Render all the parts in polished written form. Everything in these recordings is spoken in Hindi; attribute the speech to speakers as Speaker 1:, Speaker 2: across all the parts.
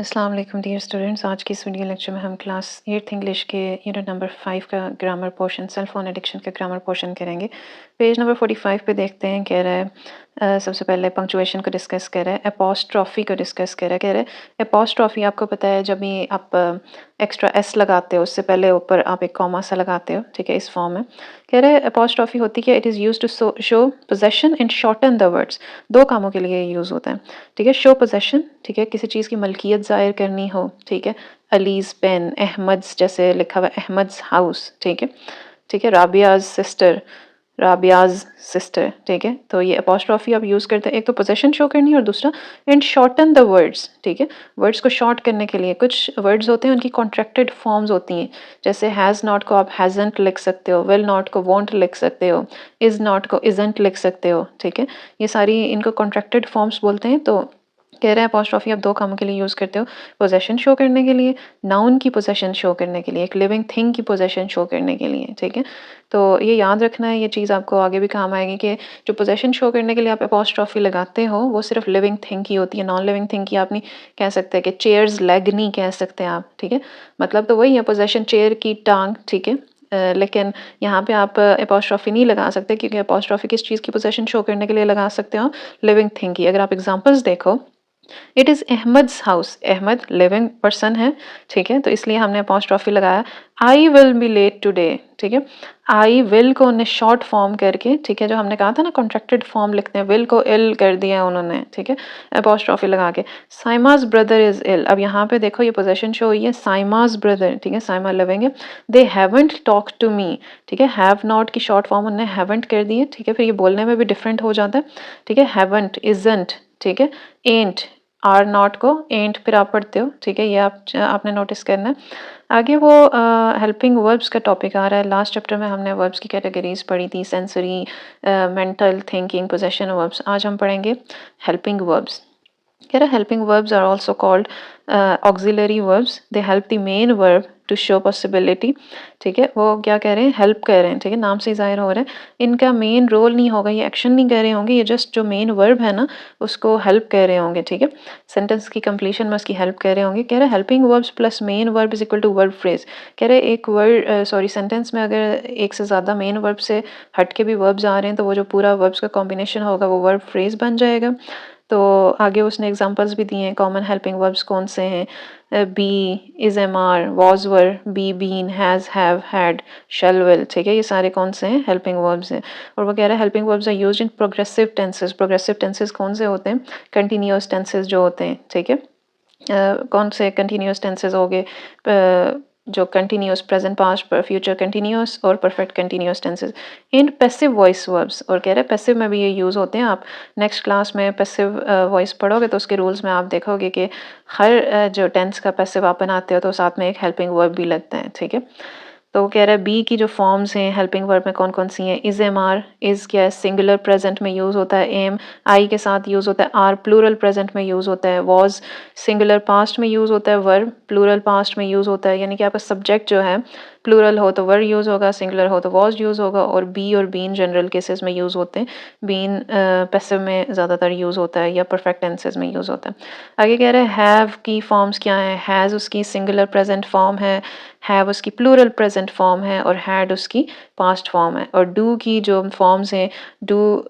Speaker 1: अस्सलाम वालेकुम डियर स्टूडेंट्स। आज की इस वीडियो लेक्चर में हम क्लास 8th इंग्लिश के यूनिट नंबर 5 का grammar portion cell phone addiction का ग्रामर पोर्शन करेंगे। पेज नंबर 45 पे देखते हैं। कह रहा है सबसे पहले पंक्चुएशन को डिस्कस कर रहा है, एपोस्ट्रॉफी को डिस्कस कर रहा है। कह रहा है एपोस्ट्रॉफी आपको पता है जब भी आप एक्स्ट्रा एस लगाते हो उससे पहले ऊपर आप एक कॉमा सा लगाते हो, ठीक है, इस फॉर्म में। कह रहे हैं एपोस्ट्रॉफी होती है, it is use to show possession and shorten the words. दो कामों के लिए यूज़ होता है, ठीक है। शो पोजेशन, ठीक है, किसी चीज़ की मलकियत ज़ाहिर करनी हो, ठीक है। अलीज़ पेन, अहमद्स जैसे लिखा हुआ है अहमद्स हाउस, ठीक है, ठीक है। राबियाज सिस्टर, राबियाज सिस्टर, ठीक है। तो ये अपोस्ट्रॉफी आप यूज़ करते हैं, एक तो पोजेशन शो करनी है और दूसरा एंड शॉर्टन द वर्ड्स, ठीक है। वर्ड्स को शॉर्ट करने के लिए कुछ वर्ड्स होते हैं उनकी कॉन्ट्रैक्टेड फॉर्म्स होती हैं। जैसे हैज़ नॉट को आप हैज़ंट लिख सकते हो, विल नॉट को वॉन्ट लिख सकते हो, इज़ नॉट को इज़ंट लिख सकते हो, ठीक है। ये सारी इनको कॉन्ट्रैक्टेड फॉर्म्स बोलते हैं। तो कह रहे हैं अपोस्ट्रॉफी आप दो कामों के लिए यूज़ करते हो, पोजेशन शो करने के लिए, नाउन की पोजेशन शो करने के लिए, एक लिविंग थिंग की पोजेशन शो करने के लिए, ठीक है। तो ये याद रखना है, ये चीज़ आपको आगे भी काम आएगी कि जो पोजेशन शो करने के लिए आप अपोस्ट्रॉफी लगाते हो वो सिर्फ लिविंग थिंग की होती है, नॉन लिविंग थिंग की आप नहीं कह सकते कि चेयर्स लेग नहीं कह सकते आप, ठीक है। मतलब तो वही है पोजेशन, चेयर की टांग, ठीक है। लेकिन यहाँ पे आप अपोस्ट्रॉफी नहीं लगा सकते क्योंकि अपोस्ट्रॉफी किस चीज़ की पोजेशन शो करने के लिए लगा सकते हो, लिविंग थिंग की। अगर आप एग्जांपल्स देखो, it is Ahmad's house, Ahmad living person है, ठीक है, तो इसलिए हमने अपोस्ट्रॉफी लगाया। I will be late today, ठीक है। आई विल को उन्होंने शॉर्ट फॉर्म करके, ठीक है, जो हमने कहा था ना कॉन्ट्रैक्टेड फॉर्म लिखते हैं, विल को इल कर दिया उन्होंने, ठीक है, अपोस्ट्रॉफी लगा के। साइमाज ब्रदर इज इल, अब यहाँ पे देखो ये पोजेशन शो हुई है साइमाज ब्रदर, ठीक है, साइमा लिविंग है। They haven't talk to me, ठीक है, हैव नॉट की शॉर्ट फॉर्म उन्होंने हैवंट कर दी है, ठीक है, फिर ये बोलने में भी डिफरेंट हो जाता है, ठीक है। हैवंट, इजंट, ठीक है, एंट, आर नॉट को एंट फिर आप पढ़ते हो, ठीक है, ये आपने नोटिस करना है। आगे वो हेल्पिंग वर्ब्स का टॉपिक आ रहा है। लास्ट चैप्टर में हमने वर्ब्स की कैटेगरीज पढ़ी थी, sensory, mental, thinking, possession verbs. आज हम पढ़ेंगे हेल्पिंग वर्ब्स। कह रहा helping verbs are also called auxiliary verbs. They help the main verb to show possibility, ठीक है। वो क्या कह रहे हैं, हेल्प कर रहे हैं, ठीक है, नाम से जाहिर हो रहा है। इनका मेन रोल नहीं होगा, ये एक्शन नहीं कर रहे होंगे, ये जस्ट जो मेन वर्ब है ना उसको हेल्प कर रहे होंगे, ठीक है। सेंटेंस की कंप्लीशन में उसकी हेल्प कर रहे होंगे। कह रहे हैं helping verbs plus main verb is equal to verb phrase. कह रहे हैं एक वर्ड सेंटेंस में अगर एक से ज़्यादा मेन वर्ब से हट के भी वर्ब्स आ रहे हैं तो वो जो पूरा वर्ब्स का कॉम्बिनेशन होगा वो वर्ब फ्रेज बन जाएगा। तो आगे उसने एग्जांपल्स भी दिए हैं, कॉमन हेल्पिंग वर्ब्स कौन से हैं, be, is, am, are, was, were, be, been, has, have, had, shall, will, ठीक है, ये सारे कौन से हैं, हेल्पिंग वर्ब्स हैं। और वो कह रहा है helping verbs are used in progressive tenses. Progressive tenses कौन से होते हैं, कंटिन्यूअस टेंसेस जो होते हैं, ठीक है। कौन से कंटिन्यूअस टेंसेस हो गए, जो continuous, present, past, future continuous और perfect continuous tenses. In passive voice verbs, और कह रहे हैं पैसिव में भी ये यूज़ होते हैं। आप नेक्स्ट क्लास में पैसिव वॉइस पढ़ोगे तो उसके रूल्स में आप देखोगे कि हर जो टेंस का पैसिव आप बनाते हो तो साथ में एक हेल्पिंग वर्ब भी लगता है, ठीक है। तो वो कह रहा है बी की जो फॉर्म्स हैं हेल्पिंग वर्ब में कौन कौन सी हैं, इज, एम, आर, इज क्या है, सिंगुलर प्रेजेंट में यूज़ होता है, एम आई के साथ यूज़ होता है, आर प्लूरल प्रेजेंट में यूज़ होता है, वॉज सिंगुलर पास्ट में यूज़ होता है, वर्ब प्लूरल पास्ट में यूज़ होता है, यानी कि आपका सब्जेक्ट जो है प्लूरल हो तो वर्ब यूज़ होगा, सिंगुलर हो तो वॉज यूज़ होगा। और बी और बीन जनरल केसेस में यूज़ होते हैं, बीन पैसिव में ज़्यादातर यूज़ होता है या परफेक्ट टेंसेस में यूज़ होता है। आगे कह रहे हैं हैव की फॉर्म्स क्या है, हैज़ उसकी सिंगुलर प्रेजेंट फॉर्म है, हैव उसकी प्लूरल प्रेजेंट फॉर्म है और हैड उसकी पास्ट फॉर्म है। और डू की जो फॉर्म्स हैं, डू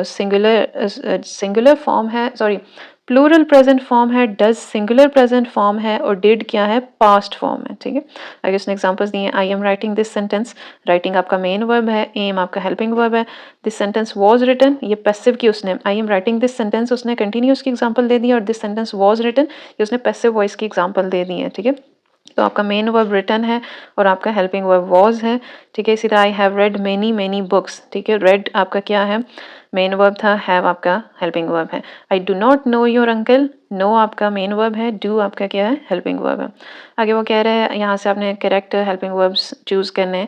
Speaker 1: सिंगुलर फॉर्म है, सॉरी प्लूरल प्रेजेंट फॉर्म है, डज सिंगुलर प्रेजेंट फॉर्म है और डिड क्या है, पास्ट फॉर्म है, ठीक है। आगे उसने एग्जांपल्स दिए, I am writing this sentence, writing आपका मेन वर्ब है, एम आपका हेल्पिंग वर्ब है। दिस सेंटेंस वाज रिटन, ये पैसिव की उसने, I am writing this sentence उसने कंटिन्यूअस की एग्जांपल दे दी और दिस सेंटेंस वाज रिटन ये उसने पैसिव वॉइस की एग्जांपल दे दी है, ठीक है। तो आपका मेन वर्ब रिटन है और आपका हेल्पिंग वर्ब वॉज है, ठीक है। इसी तरह I have read many many books, ठीक है, रेड आपका क्या है, मेन वर्ब था, हैव आपका हेल्पिंग वर्ब है। I do not know your uncle, know आपका मेन वर्ब है, डू आपका क्या है, हेल्पिंग वर्ब है। आगे वो कह रहे हैं यहाँ से आपने करेक्ट हेल्पिंग वर्ब्स चूज करने हैं।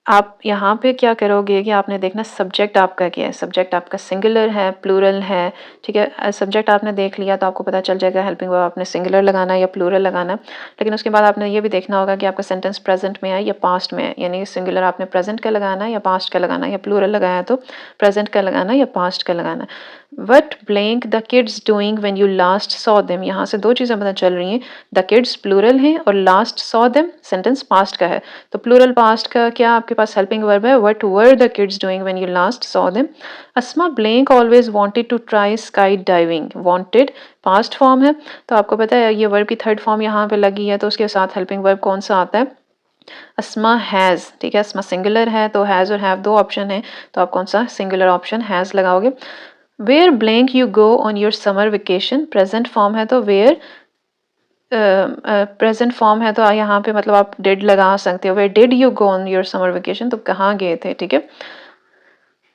Speaker 1: आप यहाँ पे क्या करोगे कि आपने देखना सब्जेक्ट आपका क्या है, सब्जेक्ट आपका सिंगुलर है, प्लूरल है, ठीक है। सब्जेक्ट आपने देख लिया तो आपको पता चल जाएगा हेल्पिंग वर्ब आपने सिंगुलर लगाना है या प्लूरल लगाना है। लेकिन उसके बाद आपने ये भी देखना होगा कि आपका सेंटेंस प्रेजेंट में है या पास्ट में है, यानी सिंगुलर आपने प्रेजेंट का लगाना है या पास्ट का लगाना है, या प्लूरल लगाया तो प्रेजेंट का लगाना है या पास्ट का लगाना है। What blank the kids doing when you last saw them, यहाँ से दो चीज़ें पता चल रही हैं। द किड्स प्लूरल है और last saw them sentence past का है, तो प्लूरल पास्ट का क्या आपके पास हेल्पिंग वर्ब है, what were the kids doing when you last saw them. Asma blank always wanted to try sky diving, wanted past form है, तो आपको पता है ये वर्ब की थर्ड फॉर्म यहाँ पे लगी है, तो उसके साथ हेल्पिंग वर्ब कौन सा आता है, अस्मा हैज़, ठीक है। अस्मा सिंगुलर है तो हैज़ और हैव दो ऑप्शन है, तो आप कौन सा सिंगुलर ऑप्शन हैज़ लगाओगे। Where blank you go on your summer vacation, present form है तो वेयर, प्रेजेंट फॉर्म है तो यहाँ पे मतलब आप डिड लगा सकते हो, where did you go on your summer vacation, तो कहाँ गए थे, ठीक है।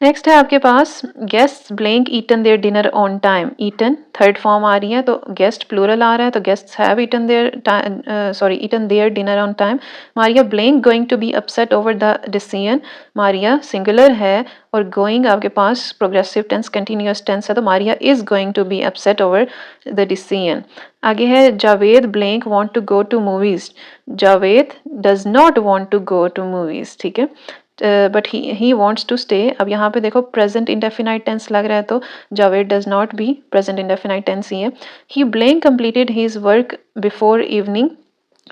Speaker 1: नेक्स्ट है आपके पास guest blank eaten their dinner on time, eaten third form आ रही है तो गेस्ट प्लूरल आ रहा है, तो guests have eaten their sorry eaten their dinner on time. Maria blank going to be upset over the decision, Maria singular है और गोइंग आपके पास प्रोग्रेसिव टेंस कंटिन्यूअस टेंस है, तो Maria is going to be upset over the decision. आगे है Javed blank want to go to movies, Javed does not want to go to movies, ठीक है, but he wants to stay. अब यहाँ पे देखो प्रेजेंट इंडेफिनाइट टेंस लग रहा है तो जावेद डज नॉट भी प्रेजेंट इंडेफिनाइट टेंस ही है। He blank completed his work before evening,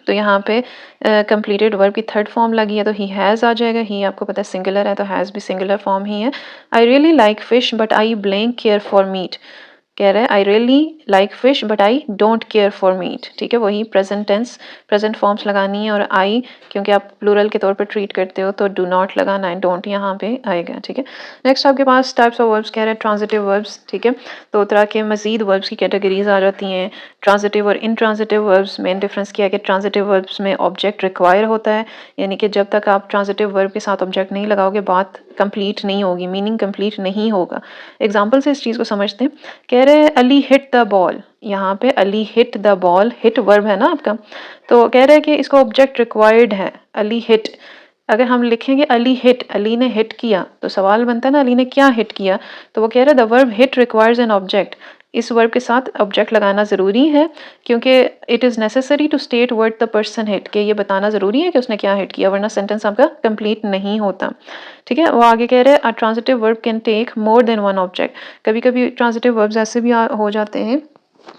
Speaker 1: तो यहाँ पे कंप्लीटेड वर्ब की थर्ड फॉर्म लगी है तो ही हैज़ आ जाएगा, ही आपको पता है सिंगुलर है तो हैज़ भी सिंगुलर फॉर्म ही है। I really like fish but I blank care for meet, कह रहा है I really like fish but I don't care for meet, ठीक है, वही प्रेजेंट टेंस प्रेजेंट फॉर्म्स लगानी है, और आई क्योंकि आप प्लूरल के तौर पर ट्रीट करते हो तो डू नॉट लगाना है, डोंट यहाँ पे आएगा, ठीक है। नेक्स्ट आपके पास टाइप्स ऑफ वर्ब्स कह रहे हैं ट्रांजिटिव वर्ब्स, ठीक है, दो तरह के मजीद वर्ब्स की कैटेगरीज आ जाती हैं, ट्रांजिटिव और इनट्रांजिटिव वर्ब्स। मेन डिफरेंस क्या है कि ट्रांजिटिव वर्ब्स में ऑब्जेक्ट रिक्वायर होता है, यानी कि जब तक आप ट्रांजिटिव वर्ब के साथ ऑब्जेक्ट नहीं लगाओगे बात कंप्लीट नहीं होगी, मीनिंग कंप्लीट नहीं होगा। एग्जाम्पल से इस चीज़ को समझते हैं। कह रहे हैं अली हिट द बॉल, यहाँ पे Ali hit the ball, hit verb है ना आपका, तो कह रहे हैं कि इसको ऑब्जेक्ट रिक्वायर्ड है अली हिट। अगर हम लिखेंगे अली हिट, अली ने हिट किया, तो सवाल बनता है ना अली ने क्या हिट किया, तो वो कह रहे हैं the verb hit requires an object, इस वर्ब के साथ ऑब्जेक्ट लगाना ज़रूरी है क्योंकि it is necessary to state word the person hit, कि ये बताना ज़रूरी है कि उसने क्या हिट किया, वरना सेंटेंस आपका कंप्लीट नहीं होता, ठीक है। वो आगे कह रहे हैं a transitive verb can take more than one object, कभी कभी ट्रांजिटिव वर्ब्स ऐसे भी हो जाते हैं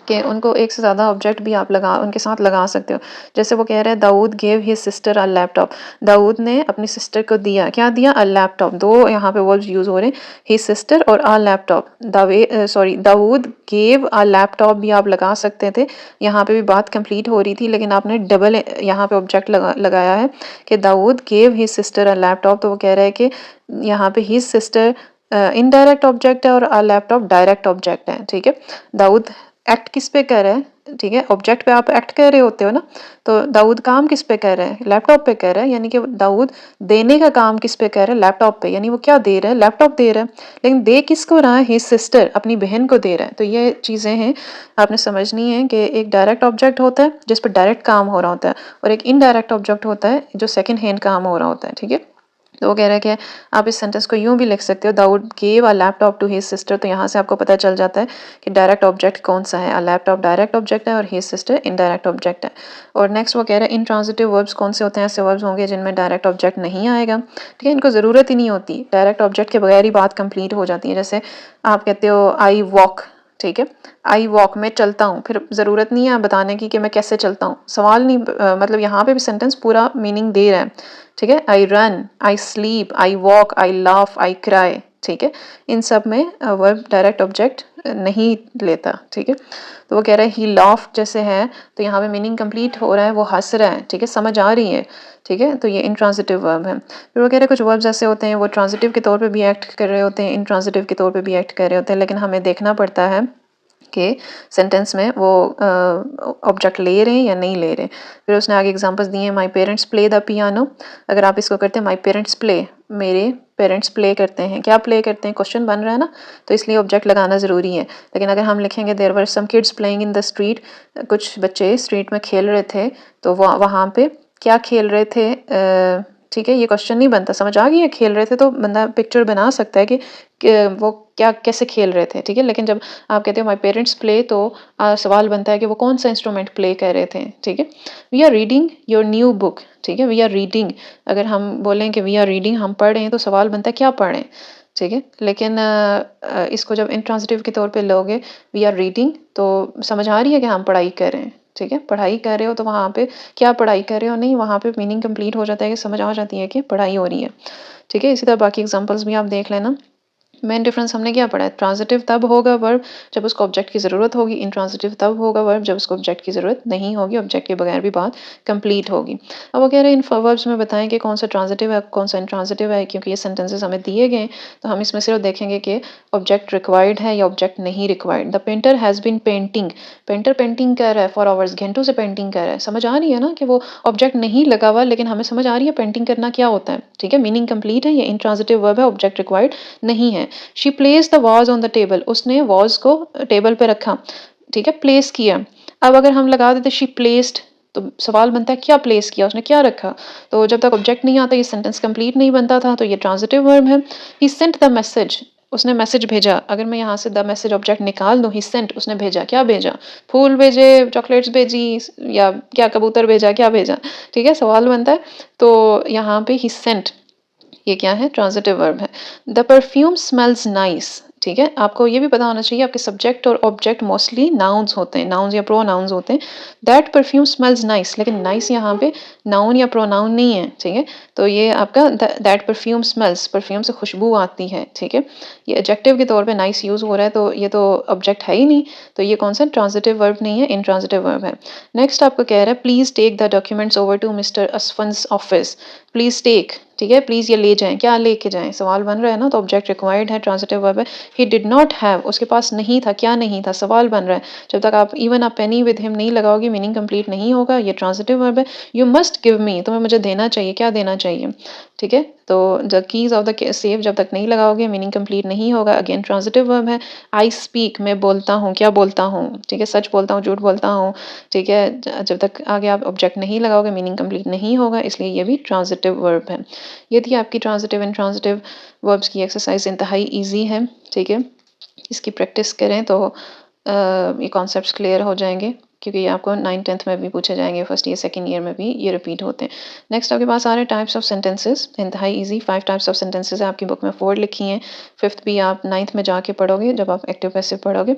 Speaker 1: कि उनको एक से ज़्यादा ऑब्जेक्ट भी आप उनके साथ लगा सकते हो। जैसे वो कह रहे हैं Dawood gave his sister a laptop, Dawood ने अपनी सिस्टर को दिया, क्या दिया, अ लैपटॉप, दो यहाँ पे वर्ब्स यूज़ हो रहे हैं, हिज सिस्टर और a laptop. Dawood gave a laptop भी आप लगा सकते थे, यहाँ पे भी बात कंप्लीट हो रही थी, लेकिन आपने डबल यहाँ पे ऑब्जेक्ट लगाया है कि Dawood gave his sister a laptop, तो वो कह रहा है कि यहाँ पे हिज सिस्टर इनडायरेक्ट ऑब्जेक्ट है और अ लैपटॉप डायरेक्ट ऑब्जेक्ट है, ठीक है। दाऊद एक्ट किस पे कर रहा है, ठीक है, ऑब्जेक्ट पे आप एक्ट कर रहे होते हो ना, तो दाऊद काम किस पे कर रहा है, लैपटॉप पे कर रहा है, यानी कि दाऊद देने का काम किस पे कर रहा है, लैपटॉप पे, यानी वो क्या दे रहा है, लैपटॉप दे रहा है, लेकिन दे किसको रहा है, हिज सिस्टर, अपनी बहन को दे रहा है। तो ये चीज़ें हैं आपने समझनी है कि एक डायरेक्ट ऑब्जेक्ट होता है जिस पर डायरेक्ट काम हो रहा होता है, और एक इनडायरेक्ट ऑब्जेक्ट होता है जो सेकेंड हैंड काम हो रहा होता है, ठीक है। तो वो कह रहा है कि आप इस सेंटेंस को यूं भी लिख सकते हो, Dawood gave a laptop to his sister, तो यहाँ से आपको पता चल जाता है कि डायरेक्ट ऑब्जेक्ट कौन सा है, अ लैपटॉप डायरेक्ट ऑब्जेक्ट है और हिज सिस्टर इनडायरेक्ट ऑब्जेक्ट है। और नेक्स्ट वो कह रहा है इनट्रांजिटिव वर्ब्स कौन से होते हैं, ऐसे वर्ब्स होंगे जिनमें डायरेक्ट ऑब्जेक्ट नहीं आएगा, ठीक है, इनको ज़रूरत ही नहीं होती, डायरेक्ट ऑब्जेक्ट के बगैर ही बात कंप्लीट हो जाती है। जैसे आप कहते हो आई वॉक, ठीक है, आई वॉक मैं चलता हूँ, फिर ज़रूरत नहीं है बताने की कि मैं कैसे चलता हूँ, सवाल नहीं मतलब यहाँ पे भी सेंटेंस पूरा मीनिंग दे रहा है, ठीक है। I run, I sleep, I walk, I laugh, I cry, ठीक है, इन सब में वर्ब डायरेक्ट ऑब्जेक्ट नहीं लेता, ठीक है। तो वो कह रहा है ही लाफ जैसे है तो यहाँ पे मीनिंग कंप्लीट हो रहा है, वो हंस रहा है, ठीक है, समझ आ रही है, ठीक है, तो ये इंट्रांजिटिव वर्ब है। फिर वो कह रहे हैं कुछ वर्ब्स ऐसे होते हैं वो ट्रांजिटिव के तौर पे भी एक्ट कर रहे होते हैं, इंट्रांजिटिव के तौर पे भी एक्ट कर रहे होते हैं, लेकिन हमें देखना पड़ता है कि सेंटेंस में वो ऑब्जेक्ट ले रहे हैं या नहीं ले रहे। फिर उसने आगे एग्जांपल्स दिए हैं, my parents play the piano, अगर आप इसको करते हैं माय पेरेंट्स प्ले, मेरे पेरेंट्स प्ले करते हैं, क्या प्ले करते हैं, क्वेश्चन बन रहा है ना, तो इसलिए ऑब्जेक्ट लगाना ज़रूरी है। लेकिन अगर हम लिखेंगे there were some kids playing in the street, कुछ बच्चे स्ट्रीट में खेल रहे थे, तो वहाँ पे क्या खेल रहे थे, ठीक है, ये क्वेश्चन नहीं बनता। समझ आ गई है? खेल रहे थे तो बंदा पिक्चर बना सकता है कि वो क्या कैसे खेल रहे थे, ठीक है। लेकिन जब आप कहते हो माय पेरेंट्स प्ले, तो सवाल बनता है कि वो कौन सा इंस्ट्रूमेंट प्ले कर रहे थे, ठीक है। We are reading your new book, ठीक है। वी आर रीडिंग, अगर हम बोलें कि वी आर रीडिंग, हम पढ़ रहे हैं, तो सवाल बनता है क्या पढ़ रहे हैं, ठीक है। लेकिन इसको जब इंट्रांसिटिव के तौर पे लोगे, वी आर रीडिंग, तो समझ आ रही है कि हम पढ़ाई कर रहे हैं, ठीक है। पढ़ाई कर रहे हो तो वहाँ पे क्या पढ़ाई कर रहे हो, नहीं, वहाँ पे मीनिंग कंप्लीट हो जाता है कि समझ आ जाती है कि पढ़ाई हो रही है, ठीक है। इसी तरह बाकी एग्जांपल्स भी आप देख लेना। मेन डिफरेंस हमने क्या पढ़ा है, ट्रांजिटिव तब होगा वर्ब जब उसको ऑब्जेक्ट की ज़रूरत होगी, इंट्रांजिटिव तब होगा वर्ब जब उसको ऑब्जेक्ट की ज़रूरत नहीं होगी, ऑब्जेक्ट के बगैर भी बात कंप्लीट होगी। अब वो कह रहे हैं इन वर्ब्स में बताएं कि कौन सा ट्रांजिटिव है कौन सा इंट्रांजिटिव है, क्योंकि ये सेंटेंसेस हमें दिए गए, तो हम इसमें सिर्फ देखेंगे कि ऑब्जेक्ट रिक्वायर्ड है या ऑब्जेक्ट नहीं required. The painter has been painting, painter painting कर रहा है फॉर आवर्स, घंटों से पेंटिंग कर रहा है। समझ आ रही है ना कि वो ऑब्जेक्ट नहीं लगा हुआ, लेकिन हमें समझ आ रही है पेंटिंग करना क्या होता है, ठीक है। मीनिंग कंप्लीट है, ये इंट्रांजिटिव वर्ब है, ऑब्जेक्ट रिक्वायर्ड नहीं है। She place the was on the table, उसने वॉज को टेबल पे रखा, ठीक है, प्लेस किया। अब अगर हम लगा देते शी प्लेस्ड, तो सवाल बनता है क्या प्लेस किया, उसने क्या रखा। तो जब तक ऑब्जेक्ट नहीं आता ये सेंटेंस कंप्लीट नहीं बनता था, तो ये ट्रांजिटिव वर्ब है। ही सेंट द मैसेज, उसने मैसेज भेजा। अगर मैं यहाँ से द मैसेज ऑब्जेक्ट निकाल दूँ, ही सेंट, उसने भेजा, क्या भेजा, फूल भेजे, चॉकलेट्स भेजी, या क्या कबूतर भेजा, क्या भेजा, ठीक है, सवाल बनता है। तो यहाँ पे ही सेंट, ये क्या है, ट्रांजिटिव वर्ब है। द परफ्यूम स्मेल्स नाइस, ठीक है। आपको ये भी पता होना चाहिए आपके सब्जेक्ट और ऑब्जेक्ट मोस्टली नाउन्स होते हैं, नाउन्स या प्रोनाउंस होते हैं। दैट परफ्यूम स्मेल्स नाइस, लेकिन नाइस यहाँ पे नाउन या प्रोनाउन नहीं है, ठीक है। तो ये आपका दैट परफ्यूम स्मेल्स, परफ्यूम से खुशबू आती है, ठीक है। ये एडजेक्टिव के तौर पे नाइस यूज हो रहा है, तो ये तो ऑब्जेक्ट है ही नहीं, तो ये कौन सा ट्रांजिटिव वर्ब नहीं है, इंट्रांजिटिव वर्ब है। नेक्स्ट आपको कह रहा है please take the documents over to mister Asfan's office, please take, ठीक है, प्लीज ये ले जाएं, क्या लेके जाएं, सवाल बन रहा है ना, तो ऑब्जेक्ट रिक्वायर्ड है, ट्रांजिटिव वर्ब है। ही डिड नॉट हैव, उसके पास नहीं था, क्या नहीं था, सवाल बन रहा है। जब तक आप इवन आप पेनी विद हिम नहीं लगाओगे, मीनिंग कंप्लीट नहीं होगा, ये ट्रांजिटिव वर्ब है। यू मस्ट गिव मी, तुम्हें मुझे देना चाहिए, क्या देना चाहिए, ठीक है। तो the keys of the safe जब तक नहीं लगाओगे, मीनिंग कंप्लीट नहीं होगा, अगेन ट्रांजिटिव वर्ब है। आई स्पीक, मैं बोलता हूँ, क्या बोलता हूँ, ठीक है, सच बोलता हूँ, झूठ बोलता हूँ, ठीक है। जब तक आगे आप ऑब्जेक्ट नहीं लगाओगे, मीनिंग कंप्लीट नहीं होगा, इसलिए ये भी ट्रांजिटिव वर्ब है। ये थी आपकी ट्रांजिटिव एंड ट्रांजिटिव वर्ब्स की एक्सरसाइज, इंतहाई ईजी है, ठीक है। इसकी प्रैक्टिस करें तो ये कॉन्सेप्ट्स क्लियर हो जाएंगे, क्योंकि ये आपको 9th-10th में भी पूछे जाएंगे, फर्स्ट ईयर सेकंड ईयर में भी ये रिपीट होते हैं। नेक्स्ट आपके पास आ रहे हैं टाइप्स ऑफ सेंटेंसेस, इंतहाई इजी 5 टाइप्स ऑफ सेंटेंसेस है, आपकी बुक में 4 लिखी हैं, 5th भी आप 9th में जाके पढ़ोगे जब आप एक्टिव पैसिव पढ़ोगे।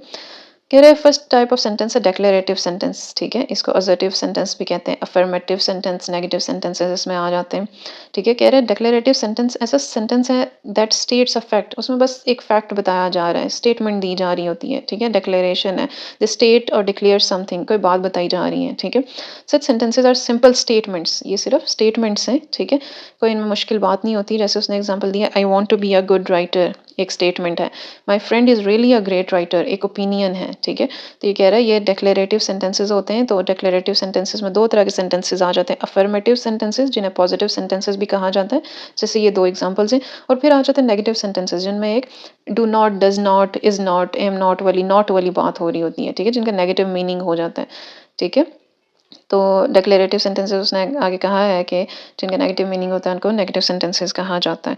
Speaker 1: कह रहे हैं फर्स्ट टाइप ऑफ सेंटेंस है डेक्लेरेटिव सेंटेंस, ठीक है। इसको असर्टिव सेंटेंस भी कहते हैं, अफर्मेटिव सेंटेंस, नेगेटिव सेंटेंसेस इसमें आ जाते हैं, ठीक है। कह रहे हैं डेक्लेरेटिव सेंटेंस ऐसा सेंटेंस है दैट स्टेट्स अ फैक्ट, उसमें बस एक फैक्ट बताया जा रहा है, स्टेटमेंट दी जा रही होती है, ठीक है। डेक्लेरेशन है द स्टेट और डिक्लेयर समथिंग, कोई बात बताई जा रही है, ठीक है। सच सेंटेंसेज आर सिंपल स्टेटमेंट्स, ये सिर्फ स्टेटमेंट्स हैं, ठीक है, कोई इनमें मुश्किल बात नहीं होती। जैसे उसने एग्जाम्पल दिया, I want to be a good writer, एक स्टेटमेंट है। My friend is really a great writer, एक ओपिनियन है, ठीक है। तो ये कह रहा है ये डेक्लेरेटिव सेंटेंसेस होते हैं। तो डेक्लेरेटिव सेंटेंसेस में 2 तरह के सेंटेंसेस आ जाते हैं, अफर्मेटिव सेंटेंसेस जिन्हें पॉजिटिव सेंटेंसेस भी कहा जाता है, जैसे ये 2 एग्जांपल्स हैं, और फिर आ जाते हैं नेगेटिव सेंटेंसेस जिनमें एक do not, does not, is not, am not वाली बात हो रही होती है, ठीक है, जिनका नेगेटिव मीनिंग हो जाता है, ठीक है। तो डेक्लेरेटिव सेंटेंसेस उसने आगे कहा है कि जिनका नेगेटिव मीनिंग होता है उनको नेगेटिव सेंटेंसेस कहा जाता है।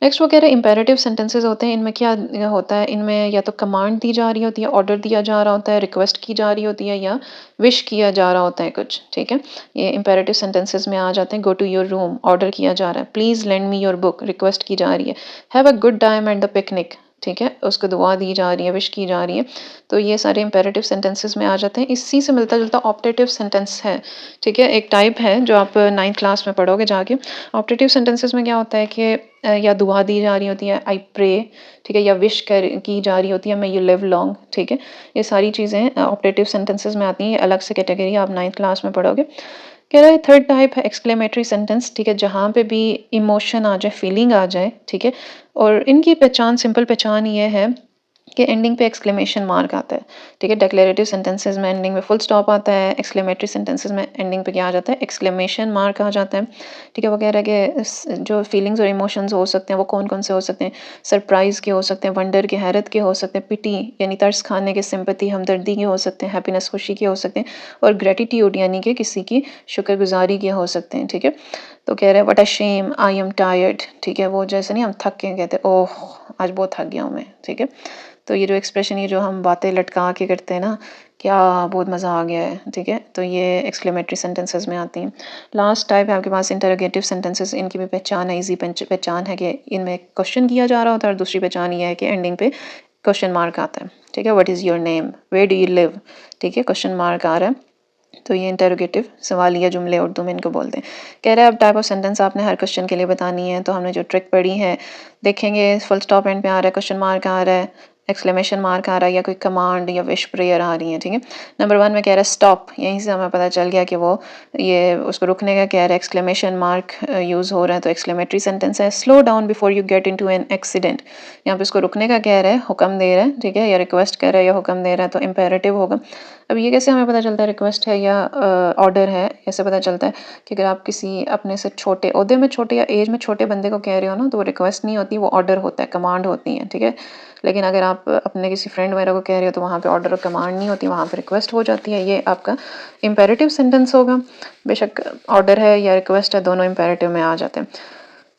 Speaker 1: नेक्स्ट वो कह रहे हैं इंपेरेटिव सेंटेंसेस होते हैं, इनमें क्या होता है, इनमें या तो कमांड दी जा रही होती है, ऑर्डर दिया जा रहा होता है, रिक्वेस्ट की जा रही होती है, या विश किया जा रहा होता है कुछ, ठीक है। ये इंपेरेटिव सेंटेंसेस में आ जाते हैं। Go to your room, order किया जा रहा है। Please lend me your book, request की जा रही है। Have a good time at the picnic, ठीक है, उसको दुआ दी जा रही है, विश की जा रही है। तो ये सारे इंपेरेटिव सेंटेंसेस में आ जाते हैं। इसी से मिलता जुलता ऑप्टेटिव सेंटेंस है, ठीक है, एक टाइप है जो आप 9th क्लास में पढ़ोगे जाके। ऑप्टेटिव सेंटेंसेस में क्या होता है कि या दुआ दी जा रही होती है, आई प्रे, ठीक है, या विश कर की जा रही होती है, मे यू लिव लॉन्ग, ठीक है। ये सारी चीज़ें ऑप्टेटिव सेंटेंसेस में आती हैं, अलग से कैटेगरी आप 9th क्लास में पढ़ोगे। कह रहा है थर्ड टाइप है एक्सक्लेमेटरी सेंटेंस, ठीक है, जहाँ पे भी इमोशन आ जाए, फीलिंग आ जाए, ठीक है। और इनकी पहचान, सिंपल पहचान ये है कि एंडिंग पे एक्सक्लेमेशन मार्क आता है, ठीक है। डिक्लेरेटिव सेंटेंसेस में एंडिंग में फुल स्टॉप आता है, एक्सक्लेमेटरी सेंटेंसेस में एंडिंग पे क्या आ जाता है, एक्सक्लेमेशन मार्क आ जाता है, ठीक है। वो कह रहा है कि जो फीलिंग्स और इमोशंस हो सकते हैं वो कौन कौन से हो सकते हैं, सरप्राइज के हो सकते हैं, वंडर के, हैरत के हो सकते हैं, पिटी यानी तरस खाने के, सिंपैथी हमदर्दी के हो सकते हैं, हैप्पीनेस खुशी के हो सकते हैं, और ग्रेटिट्यूड यानी कि किसी की शुक्रगुजारी के हो सकते हैं, ठीक है। तो कह रहे हैं what a shame I am tired, ठीक है, वो जैसे नहीं हम थक के कहते हैं ओह आज बहुत थक गया हूँ मैं, ठीक है। तो ये जो एक्सप्रेशन, ये जो हम बातें लटका के करते हैं ना, क्या बहुत मज़ा आ गया है, ठीक है, तो ये एक्सक्लेमेटरी सेंटेंसेस में आती हैं। लास्ट टाइप है आपके पास इंटरोगेटिव सेंटेंसेस। इनकी भी पहचान है, ईजी पहचान है कि इनमें क्वेश्चन किया जा रहा होता है, और दूसरी पहचान ये है कि एंडिंग पे क्वेश्चन मार्क आता है, ठीक है। What is your name, where do you live, ठीक है, क्वेश्चन मार्क आ रहा है, तो ये इंटरोगेटिव सवालिया जुमले उर्दू में इनको बोलते हैं। कह रहा है अब टाइप ऑफ सेंटेंस आपने हर क्वेश्चन के लिए बतानी है। तो हमने जो ट्रिक पढ़ी है देखेंगे, फुल स्टॉप एंड पे आ रहा है, क्वेश्चन मार्क आ रहा है, एक्सक्लेमेशन मार्क आ रहा है, या कोई कमांड या विश प्रेयर आ रही है, ठीक है। नंबर 1 में कह रहा है स्टॉप, यहीं से हमें पता चल गया कि वो ये उसको रुकने का कह रहा है, एक्सक्लेमेशन मार्क यूज़ हो रहा है, तो एक्सक्लेमेटरी सेंटेंस है। Slow down before you get into an accident, यहाँ पे उसको रुकने का कह रहा है, हुक्म दे रहा है, ठीक है, या रिक्वेस्ट कर रहा है या हुक्म दे रहा है, तो इम्पेरेटिव होगा। अब ये कैसे हमें पता चलता है रिक्वेस्ट है या ऑर्डर है? ऐसे पता चलता है कि अगर आप किसी अपने से छोटे ओहदे में छोटे या एज में छोटे बंदे को कह रहे हो ना, तो वो रिक्वेस्ट नहीं होती, वो ऑर्डर होता है, कमांड होती है, ठीक है। लेकिन अगर आप अपने किसी फ्रेंड वगैरह को कह रहे हो तो वहाँ पे ऑर्डर और कमांड नहीं होती, वहाँ पे रिक्वेस्ट हो जाती है। ये आपका इम्पेरेटिव सेंटेंस होगा। बेशक ऑर्डर है या रिक्वेस्ट है, दोनों इम्पेरेटिव में आ जाते हैं।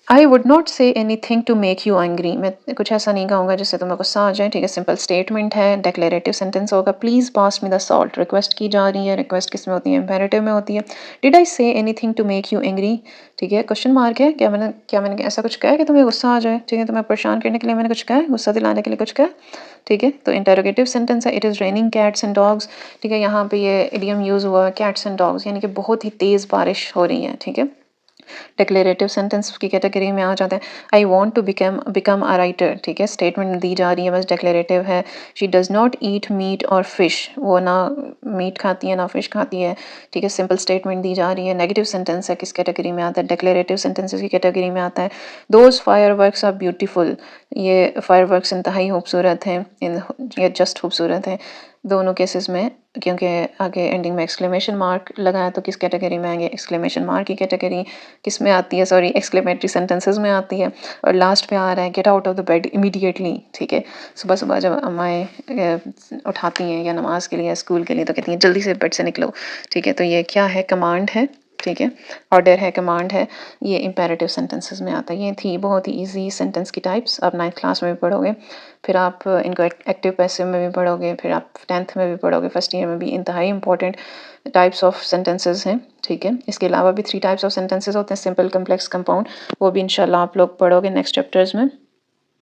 Speaker 1: I would not say anything to make you angry, मैं कुछ ऐसा नहीं कहूँगा जिससे तुम्हें गुस्सा आ जाए, ठीक है। सिंपल स्टेटमेंट है, डेक्लेरेटिव सेंटेंस होगा। Please pass me the salt, request की जा रही है, रिक्वेस्ट किस में होती है, इम्पेरेटिव में होती है। Did I say anything to make you angry, ठीक है, क्वेश्चन मार्क है, क्या मैंने ऐसा कुछ कहा है कि तुम्हें गुस्सा आ जाए, ठीक है, तुम्हें परेशान करने के लिए मैंने कुछ कहा है, गुस्सा दिलाने के लिए कुछ कहा, ठीक है। तो इंटरोगेटिव सेंटेंस है, it is raining cats and dogs, ठीक है, यहाँ पे ये इडियम यूज़ हुआ है कैट्स एंड डॉग्स, यानी कि बहुत ही तेज़ बारिश हो रही है, ठीक है। डिक्लेरेटिव सेंटेंस की कैटेगरी में आ जाता है। I want to become a writer, ठीक है, स्टेटमेंट दी जा रही है, बस डिक्लेरेटिव है। She does not eat meat और फिश, वो ना मीट खाती है ना फिश खाती है, ठीक है, सिंपल स्टेटमेंट दी जा रही है। नेगेटिव सेंटेंस है, किस कैटेगरी में आता है, डिक्लेरेटिव सेंटेंसेस की कैटेगरी में आता है। Those fireworks are beautiful, ये फायर वर्क्स इंतहाई खूबसूरत हैं, ये जस्ट खूबसूरत है दोनों केसेस में, क्योंकि आगे एंडिंग में एक्सक्लेमेशन मार्क लगाया, तो किस कैटेगरी में आएंगे, एक्सक्लेमेशन मार्क की कैटेगरी किस में आती है, सॉरी एक्सक्लेमेटरी सेंटेंसेस में आती है। और लास्ट पे आ रहा है get out of the bed immediately, ठीक है। सुबह सुबह जब अम्माएँ उठाती हैं या नमाज के लिए या स्कूल के लिए, तो कहती हैं जल्दी से बेड से निकलो, ठीक है। तो ये क्या है, कमांड है, ठीक है, ऑर्डर है, कमांड है, ये इंपेरेटिव सेंटेंसेस में आता है। ये थी बहुत ही इजी सेंटेंस की टाइप्स, आप 9th क्लास में भी पढ़ोगे, फिर आप इनको एक्टिव पैसिव में भी पढ़ोगे, फिर आप 10th में भी पढ़ोगे, फर्स्ट ईयर में भी। इंतहाई इंपॉर्टेंट टाइप्स ऑफ सेंटेंसेस हैं, ठीक है। इसके अलावा भी 3 टाइप्स ऑफ सेंटेंसेस होते हैं, सिंपल, कम्प्लेक्स, कंपाउंड, वो भी इंशाल्लाह आप लोग पढ़ोगे नेक्स्ट चैप्टर्स में।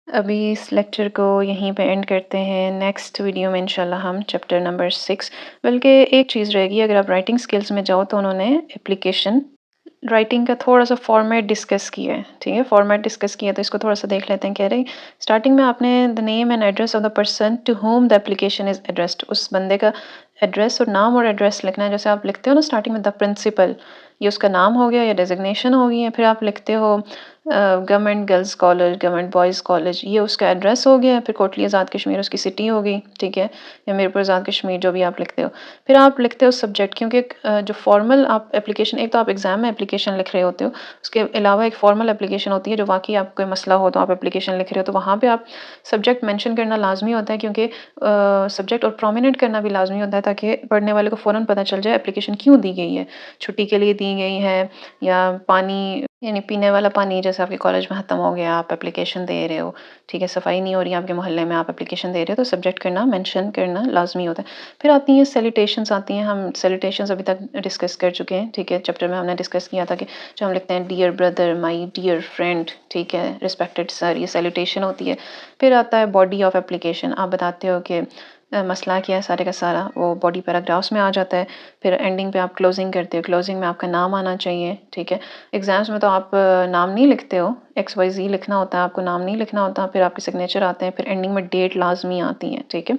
Speaker 1: अभी इस लेक्चर को यहीं पे एंड करते हैं। नेक्स्ट वीडियो में इंशाल्लाह हम चैप्टर नंबर 6, बल्कि एक चीज़ रहेगी, अगर आप राइटिंग स्किल्स में जाओ तो उन्होंने एप्लीकेशन राइटिंग का थोड़ा सा फॉर्मेट डिस्कस किया है, ठीक है, फॉर्मेट डिस्कस किया, तो इसको थोड़ा सा देख लेते हैं। कह रहे स्टार्टिंग में आपने the name and address of the person to whom the application is addressed, उस बंदे का एड्रेस और नाम और एड्रेस लिखना है। जैसे आप लिखते हो ना स्टार्टिंग में द प्रिंसिपल, ये उसका नाम हो गया या डेजिग्नेशन हो गई है। फिर आप लिखते हो government girls college, government boys college, ये उसका एड्रेस हो गया। फिर कोटली आज़ाद कश्मीर उसकी सिटी हो गई, ठीक है, या मीरपुर आज़ाद कश्मीर, जो भी आप लिखते हो। फिर आप लिखते हो सब्जेक्ट, क्योंकि जो फॉर्मल आप एप्लीकेशन, एक तो आप एग्ज़ाम में एप्लीकेशन लिख रहे होते हो, उसके अलावा एक फॉर्मल एप्लीकेशन होती है जो वाकई आप कोई मसला हो तो आप एप्लीकेशन लिख रहे हो, तो वहाँ पे आप सब्जेक्ट मेंशन करना लाजमी होता है, क्योंकि सब्जेक्ट और प्रोमिनेंट करना भी लाजमी होता है, ताकि पढ़ने वाले को फ़ौरन पता चल जाए एप्लीकेशन क्यों दी गई है, छुट्टी के लिए दी गई है, या पानी यानी पीने वाला पानी जैसे आपके कॉलेज में ख़त्म हो गया, आप एप्लीकेशन दे रहे हो, ठीक है, सफाई नहीं हो रही है आपके मोहल्ले में, आप एप्लीकेशन दे रहे हो, तो सब्जेक्ट करना मेंशन करना लाजमी होता है। फिर आती हैं सैल्यूटेशंस आती हैं, हम सैल्यूटेशंस अभी तक डिस्कस कर चुके हैं, ठीक है, चैप्टर में हमने डिस्कस किया था कि जो हम लिखते हैं dear brother, my dear friend, ठीक है, रिस्पेक्टेड सर, ये सैल्यूटेशन होती है। फिर आता है बॉडी ऑफ एप्लीकेशन, आप बताते हो कि मसला क्या है, सारे का सारा वो बॉडी पैराग्राफ्स में आ जाता है। फिर एंडिंग पे आप क्लोजिंग करते हो, क्लोजिंग में आपका नाम आना चाहिए, ठीक है। एग्ज़ाम्स में तो आप नाम नहीं लिखते हो, XYZ लिखना होता है, आपको नाम नहीं लिखना होता। फिर आपके सिग्नेचर आते हैं, फिर एंडिंग में डेट लाजमी आती है, ठीक है।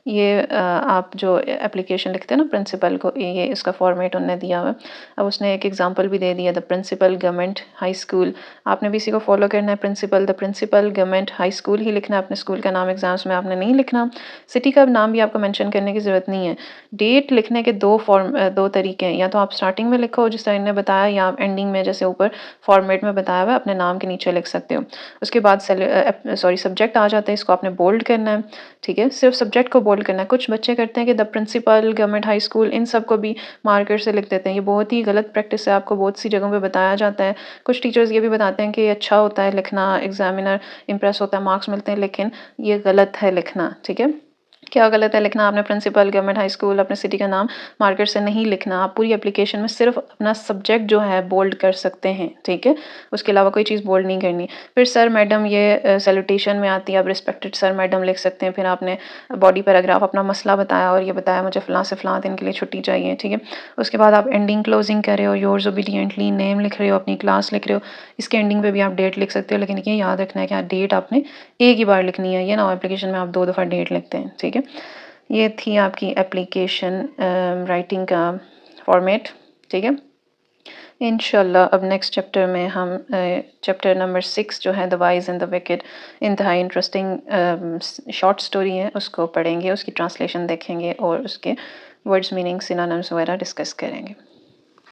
Speaker 1: ये आप जो एप्लीकेशन लिखते हैं ना प्रिंसिपल को, ये इसका फॉर्मेट उन्होंने दिया हुआ है। अब उसने एक एग्जांपल भी दे दिया, the principal government high school, आपने भी इसी को फॉलो करना है, principal the principal government high school ही लिखना है, अपने स्कूल का नाम एग्जाम्स में आपने नहीं लिखना। सिटी का नाम भी आपको मेंशन करने की ज़रूरत नहीं है। डेट लिखने के 2 तरीके हैं, या तो आप स्टार्टिंग में लिखो जिस तरह इन्होंने बताया, या आप एंडिंग में जैसे ऊपर फॉर्मेट में बताया हुआ है अपने नाम के नीचे लिख सकते हो। उसके बाद सब्जेक्ट आ जाता है, इसको आपने बोल्ड करना है, ठीक है? सिर्फ सब्जेक्ट को बोल्ड करना है। कुछ बच्चे करते हैं कि the principal, government high school, इन सब को भी मार्कर से लिख देते हैं। ये बहुत ही गलत प्रैक्टिस है, आपको बहुत सी जगहों पे बताया जाता है। कुछ टीचर्स ये भी बताते हैं कि अच्छा होता है लिखना, एग्जामिनर इम्प्रेस होता है, मार्क्स मिलते हैं, लेकिन ये गलत है लिखना, ठीक है? क्या गलत है लिखना? आपने प्रिंसिपल, गवर्नमेंट हाई स्कूल, अपने सिटी का नाम मार्कर से नहीं लिखना। आप पूरी एप्लीकेशन में सिर्फ अपना सब्जेक्ट जो है बोल्ड कर सकते हैं, ठीक है? उसके अलावा कोई चीज़ बोल्ड नहीं करनी। फिर सर मैडम, ये सैल्यूटेशन में आती है, आप रिस्पेक्टेड सर मैडम लिख सकते हैं। फिर आपने बॉडी पैराग्राफ अपना मसला बताया और ये बताया मुझे फ़लाँ से फ़लाँ दिन के लिए छुट्टी चाहिए, ठीक है? उसके बाद आप एंडिंग क्लोजिंग कर रहे हो, योर्स ओबीडिएंटली, नेम लिख रहे हो, अपनी क्लास लिख रहे हो। इसके एंडिंग पे भी आप डेट लिख सकते हो, लेकिन ये याद रखना है कि डेट आपने एक ही बार लिखनी है, ये ना एप्लीकेशन में आप 2 दफ़ा डेट लिखते हैं, ठीक है? ये थी आपकी एप्लीकेशन राइटिंग का फॉर्मेट, ठीक है? इंशाल्लाह अब नेक्स्ट चैप्टर में हम चैप्टर नंबर 6 जो है the wise and the wicked, इंतहाई इंटरेस्टिंग शॉर्ट स्टोरी है, उसको पढ़ेंगे, उसकी ट्रांसलेशन देखेंगे और उसके वर्ड्स मीनिंग सिनोनिम्स वगैरह डिस्कस करेंगे।